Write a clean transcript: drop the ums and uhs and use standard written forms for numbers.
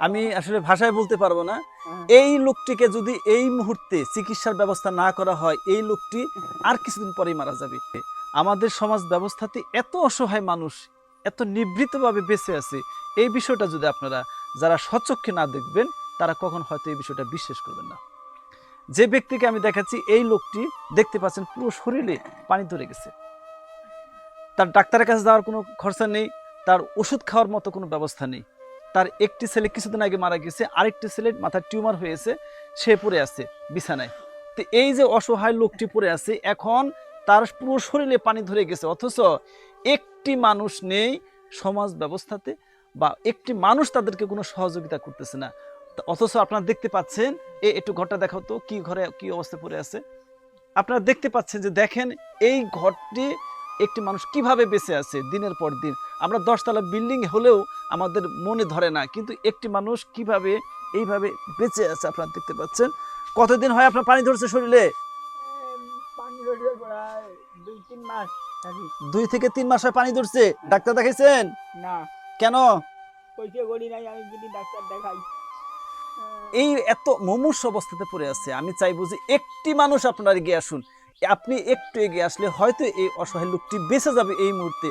আমি আসলে ভাষায় বলতে পারবো না। এই লোকটিকে যদি এই মুহূর্তে চিকিৎসার ব্যবস্থা না করা হয়, এই লোকটি আর কিছুদিন পরেই মারা যাবে। আমাদের সমাজ ব্যবস্থাতে এত অসহায় মানুষ এত নিভৃতভাবে বেঁচে আছে, এই বিষয়টা যদি আপনারা যারা স্বচক্ষে না দেখবেন তারা কখন হয়তো এই বিষয়টা বিশ্বাস করবেন না। যে ব্যক্তিকে আমি দেখাচ্ছি, এই লোকটি দেখতে পাচ্ছেন পুরো শরীরে পানি ধরে গেছে, তার ডাক্তারের কাছে যাওয়ার কোনো খরচা নেই, তার ওষুধ খাওয়ার মতো কোনো ব্যবস্থা নেই। তার একটি ছেলে কিছুদিন আগে মারা গেছে, আরেকটি ছেলে মাথার টিউমার হয়েছে, সে পড়ে আছে বিছানায়। তো এই যে অসহায় লোকটি পড়ে আছে, এখন তার পুরো শরীরে পানি ধরে গেছে, অথচ একটি মানুষ নেই সমাজ ব্যবস্থাতে, বা একটি মানুষ তাদেরকে কোনো সহযোগিতা করতেছে না। অথচ আপনারা দেখতে পাচ্ছেন, একটু ঘরটা দেখাও তো, কি ঘরে কি অবস্থা পড়ে আছে। আপনারা দেখতে পাচ্ছেন যে দেখেন এই ঘরটি একটি মানুষ কিভাবে বেঁচে আছে দিনের পর দিন। আমরা 10 তলা বিল্ডিং হলেও আমাদের মনে ধরে না, কিন্তু একটি মানুষ কিভাবে এইভাবে বেঁচে আছে আপনারা দেখতে পাচ্ছেন। কতদিন হয় আপনার পানি ধরছে শরীরে? পানি ধরছে প্রায় 2-3 মাস। 2 থেকে 3 মাস হয় পানি ধরছে। ডাক্তার দেখাইছেন? না, কেন? পয়সা করি নাই, আমি যদি ডাক্তার দেখাই। এই এত মুমূর্ষ অবস্থাতে পড়ে আছে। আমি চাইবো যে একটি মানুষ আপনারা এগিয়ে আসুন। আপনি একটু এগিয়ে আসলে হয়তো এই অসহায় লোকটি বেঁচে যাবে এই মুহূর্তে।